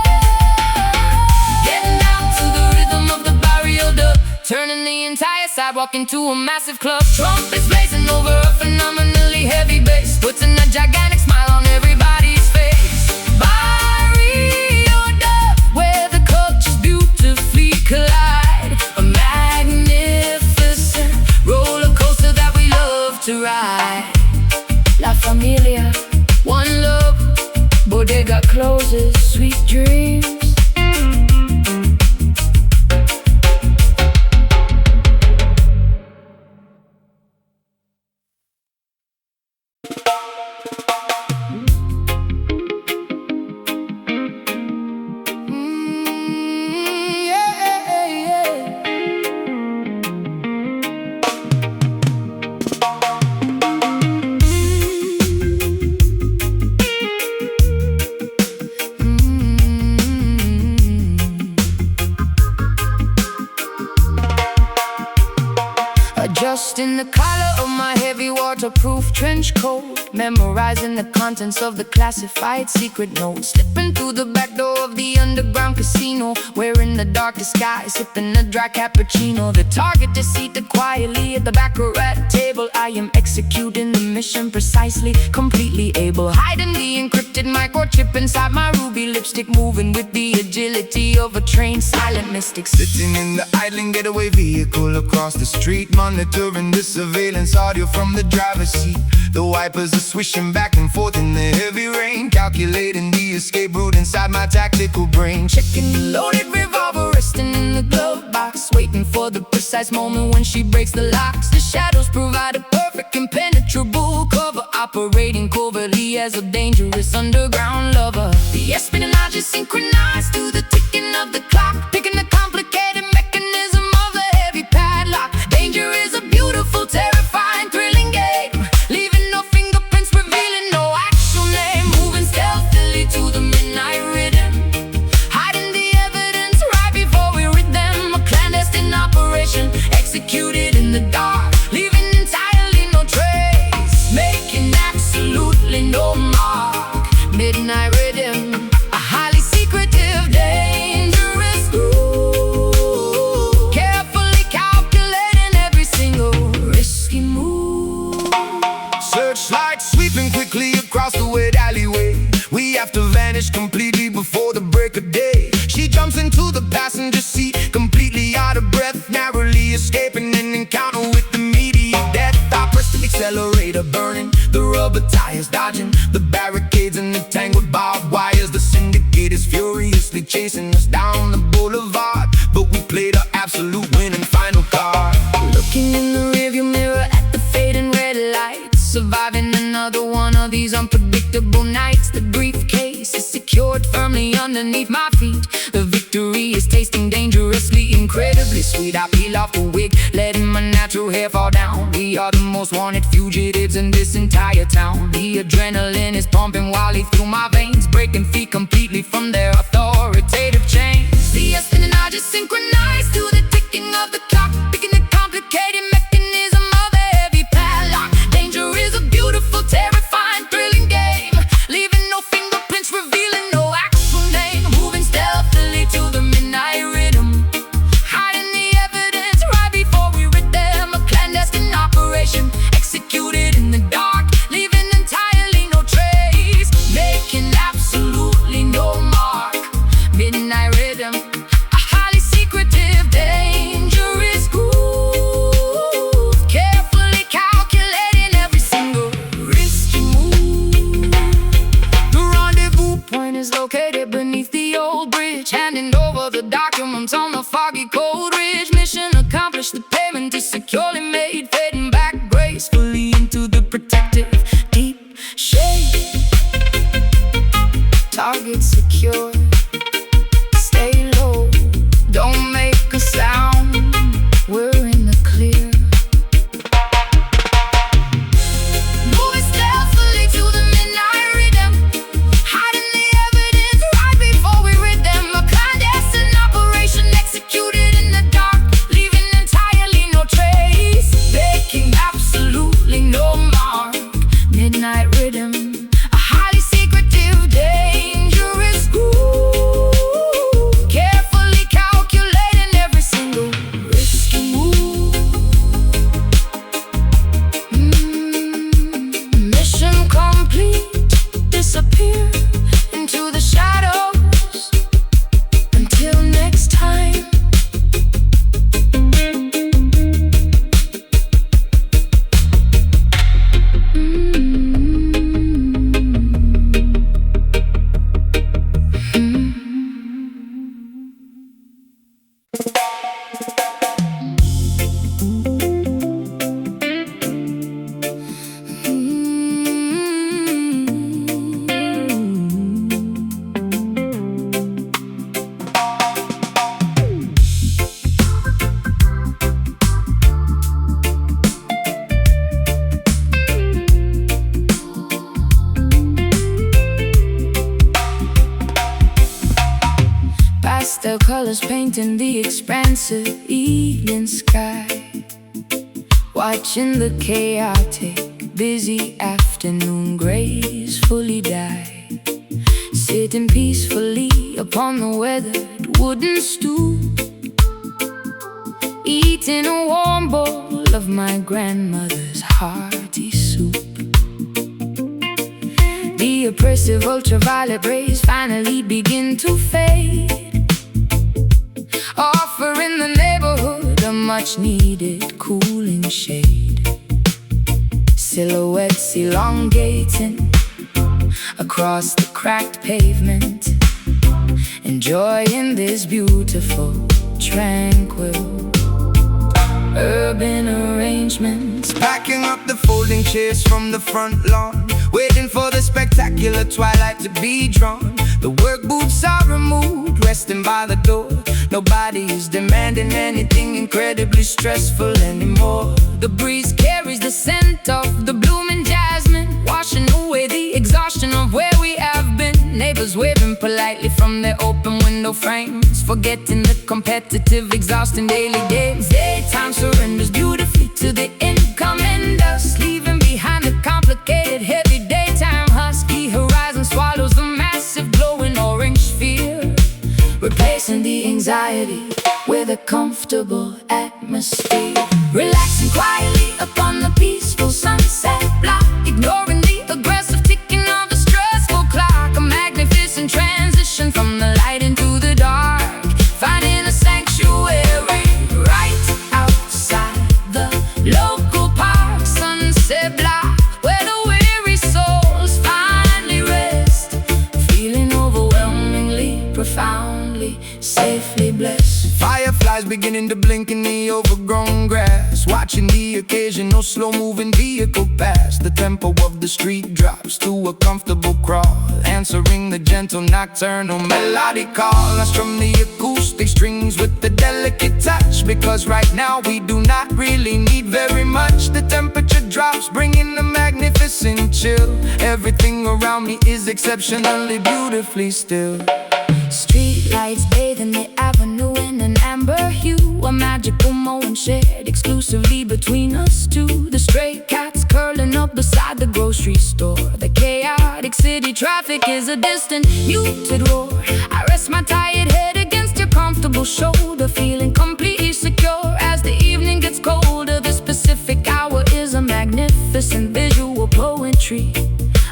Getting down to the rhythm of the barrio dub, turning the entire sidewalk into a massive club. Trumpets blazing over a phenomenally heavy bass, putting a gigantic smile on everybody's face. Barrio dub, where the cultures beautifully collide, a magnificent roller coaster that we love to ride. La familia, one love, bodega closes, sweet dreams. Adjusting the collar of my heavy waterproof trench coat, memorizing the contents of the classified secret notes, slipping through the back door of the underground casino, wearing the darkest sky, sipping a dry cappuccino. The target is seated quietly at the baccarat table. I am executing the mission precisely, completely able, hiding the encrypted microchip inside my ruby lipstick, moving with the agility of a trained silent mystic. sitting in the idling getaway vehicle across the street, monitoring the surveillance audio from the driver's seat. The wipers are swishing back and forth in the heavy rain, calculating the escape route inside my tactical brain. Checking the loaded revolver resting in the glove box, waiting for the precise moment when she breaks the locks. The shadows provide a perfect impenetrable cover, operating covertly as a dangerous underground lover. The espionage is synchronized to the ticking of the clock, picking the complicated mechanism of the heavy padlock. Danger is a beautiful, terrifying, thrilling game, leaving no finger day. She jumps into the passenger seat, completely out of breath, narrowly escaping an encounter with immediate death. I press the accelerator, burning the rubber tires, dodging the barricades and the tangled barbed wires. The syndicate is furiously chasing us down the boulevard, but we played our absolute winning final card. Looking in the rearview mirror at the fading red lights, surviving another one of these unpredictable nights. The briefcase is secured firmly underneath my feet. The victory is tasting dangerously, incredibly sweet. I peel off the wig, letting my natural hair fall down. We are the most wanted fugitives in this entire town. The adrenaline is pumping wildly through my veins, breaking free completely from their authoritative chains. The us and I just synchronized to the ticking of the clock, picking the complicated mechanism of a heavy padlock. Danger is a beautiful, terrifying, thrilling game, leaving no fingerprints, revealing no actual name. Moving stealthily to the midnight rhythm, hiding the evidence right before we rid them. A clandestine operation executed in the dark, leaving entirely no trace, making absolutely no mark. Midnight rhythm, a highly secretive, dangerous groove, carefully calculating every single risky move. The rendezvous point is located beneath the old bridge, handing over the documents on the foggy cold ridge. Mission accomplished, the payment is securely made, fading back gracefully into the protective deep shade. Target secure, stay low, don't make a sound, we're in the clear. Moving stealthily to the midnight rhythm, hiding the evidence right before we rid them. A clandestine operation executed in the dark, leaving entirely no trace, making absolutely no mark. Midnight rhythm, a highly secretive, dangerous groove, carefully calculating every single risky move. Mission complete, disappear into the shadows. Until next time. Pastel colors painting the expansive evening sky, watching the chaotic, busy afternoon gracefully die. Sitting peacefully upon the weathered wooden stool, eating a warm bowl of my grandmother's hearty soup. The oppressive ultraviolet rays finally begin to fade, offering the neighborhood a much-needed cooling shade. Silhouettes elongating across the cracked pavement, enjoying this beautiful, tranquil urban arrangements. Packing up the folding chairs from the front lawn, waiting for the spectacular twilight to be drawn. The work boots are removed, resting by the door. Nobody is demanding anything incredibly stressful anymore. The breeze carries the scent of the blooming jasmine, washing away the exhaustion of where we have been. Neighbors waving politely from their open window frames, forgetting the competitive, exhausting daily games. Daytime surrenders beautifully to the incoming dust, leaving behind the complicated, heavy daytime husky. Horizon swallows the massive, glowing orange sphere, replacing the anxiety with a comfortable atmosphere. Relaxing quietly upon the peaceful sunset block, ignoring the aggressive ticking of the stressful clock. A magnificent transition from the light into profoundly, safely blessed. Fireflies beginning to blink in the overgrown grass, watching the occasional slow-moving vehicle pass. The tempo of the street drops to a comfortable crawl, answering the gentle nocturnal melodic call. I strum the acoustic strings with the delicate touch, because right now we do not really need very much. The temperature drops, bringing a magnificent chill. Everything around me is exceptionally beautifully still. Street lights bathing the avenue in an amber hue, a magical moment shared exclusively between us two. The stray cats curling up beside the grocery store. The chaotic city traffic is a distant, muted roar. I rest my tired head against your comfortable shoulder, feeling completely secure as the evening gets colder. The specific hour is a magnificent visual poetry,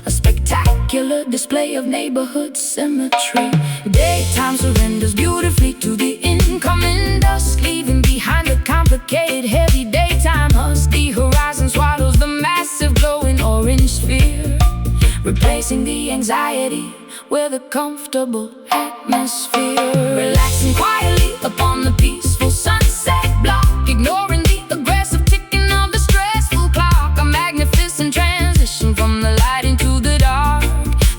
a spectacular display of neighborhood symmetry. Daytime surrenders beautifully to the incoming dusk, leaving behind a complicated, heavy daytime husk. The horizon swallows the massive glowing orange sphere, replacing the anxiety with a comfortable atmosphere. Relaxing quietly upon the peaceful sunset block, ignoring the aggressive ticking of the stressful clock. A magnificent transition from the light into the dark,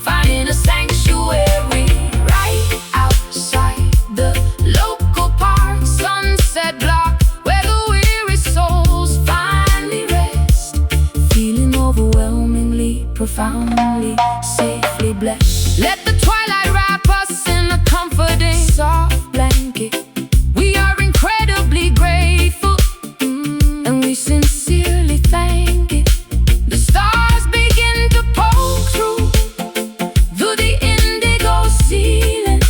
finding a sanctuary right outside the local park. Sunset block, where the weary souls finally rest, feeling overwhelmingly, profoundly, safely blessed. Let the twilight wrap us in a comforting, soft blanket. We are incredibly grateful, and we sincerely thank it. The stars begin to poke through the indigo ceiling,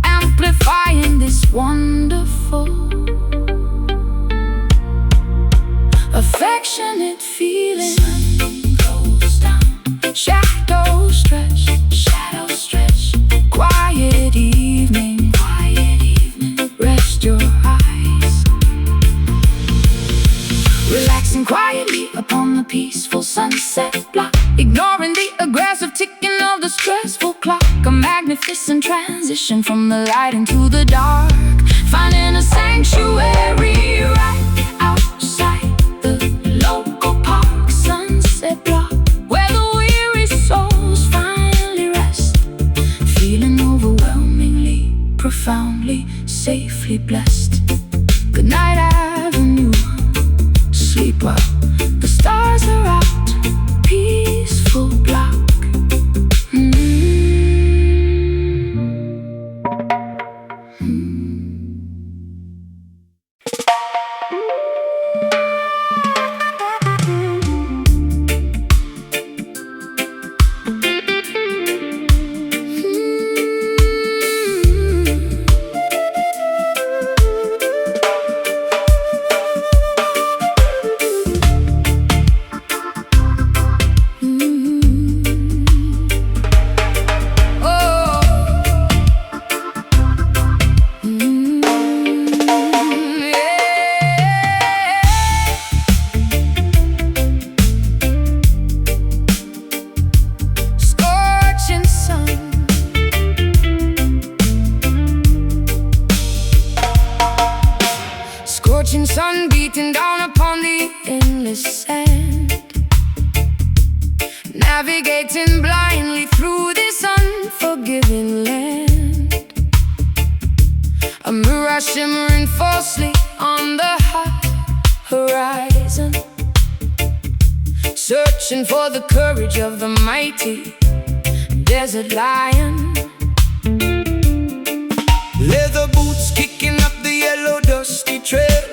amplifying this wonderful, affectionate feeling. Sun goes down, shadows stretch, quiet evening, rest your eyes. Relaxing quietly upon the peaceful sunset block, ignoring the aggressive ticking of the stressful clock. A magnificent transition from the light into the dark, finding a sanctuary right outside the local park. Sunset block, where the weary souls finally rest, feeling overwhelmingly, profoundly, safely blessed. Good night, Avenue. Sleep well, the stars are out. Peaceful block. Scorching sun beating down upon the endless sand, navigating blindly through this unforgiving land. A mirage shimmering falsely on the high horizon, searching for the courage of the mighty desert lion. Leather boots kicking up the yellow dusty trail,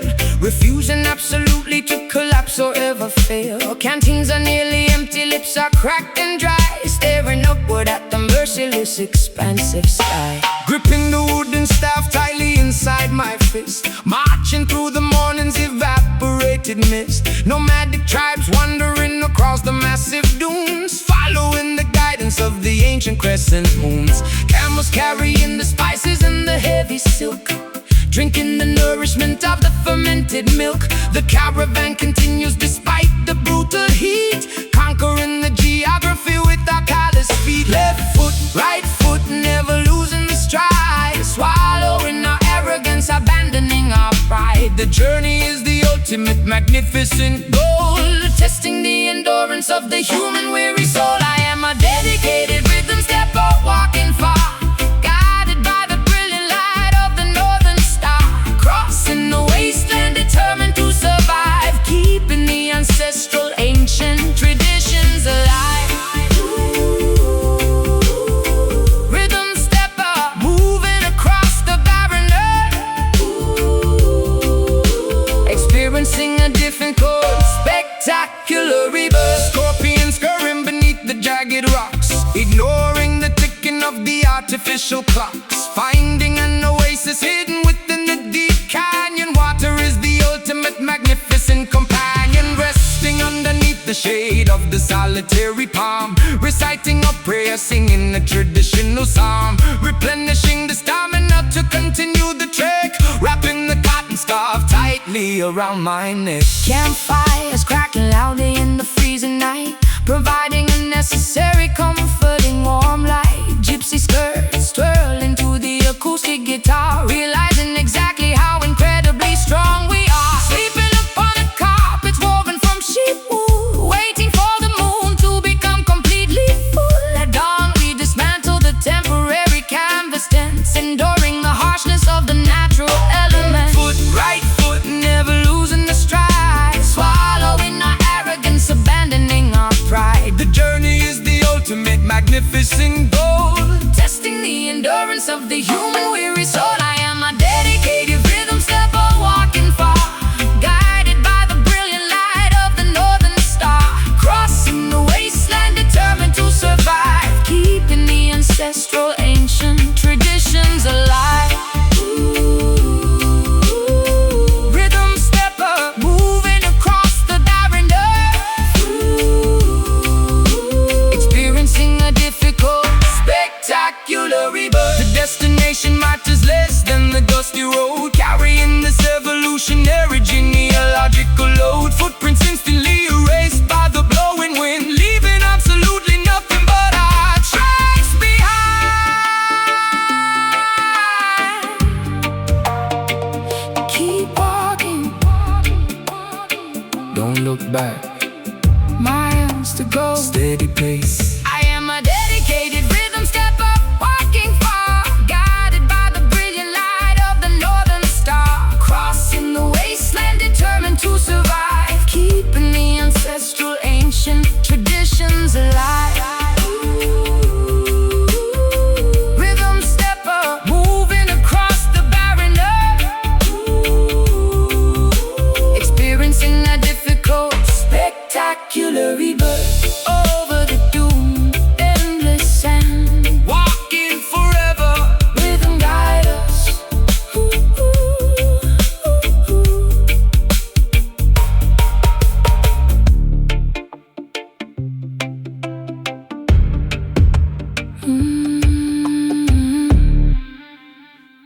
refusing absolutely to collapse or ever fail. Canteens are nearly empty, lips are cracked and dry, staring upward at the merciless expansive sky. Gripping the wooden staff tightly inside my fist, marching through the morning's evaporated mist. Nomadic tribes wandering across the massive dunes, following the guidance of the ancient crescent moons. Camels carrying the spices and the heavy silk, drinking the nourishment of the fermented milk. The caravan continues despite the brutal heat, conquering the geography with our callous feet. Left foot, right foot, never losing the stride. The journey is the ultimate magnificent goal, testing the endurance of the human weary soul. I am a dedicated rhythm stepper, walking far, guided by the brilliant light of the northern star, crossing the wasteland, determined to survive, keeping the ancestral ancient traditions alive. Rhythm stepper, moving across the barren earth, experiencing a different course, spectacular rebirth. Scorpions scurrying beneath the jagged rocks, ignoring the ticking of the artificial clocks, finding an oasis hidden within the deep canyon. Water is the ultimate magnificent companion, resting underneath the shade of the solitary palm, reciting a prayer, singing a traditional psalm, replenishing the stamina to continue the trek, wrapping the cotton scarf tightly around my neck. Campfires crackling loudly in the freezing night, providing a necessary comforting warm light. Gypsy skirts twirling to the acoustic guitar, realizing exactly how incredibly strong we are. Sleeping upon a carpet woven from sheep wool, waiting for the moon to become completely full. At dawn we dismantle the temporary canvas tents, enduring the harshness of the natural element. Right foot, never losing the stride, swallowing our arrogance, abandoning our pride. The journey is the ultimate magnificent goal, testing the endurance of the human weary soul. I am a dedicated rhythm stepper, walking far, guided by the brilliant light of the northern star, crossing the wasteland, determined to survive, keeping the ancestral ancient traditions alive. Rhythm stepper, moving across the barren earth, experiencing a difficult, spectacular rebirth. The destination matters less than the dusty road, carrying this evolutionary genealogical load. Footprints instantly erased by the blowing wind, leaving absolutely nothing but our tracks behind. Keep walking, don't look back.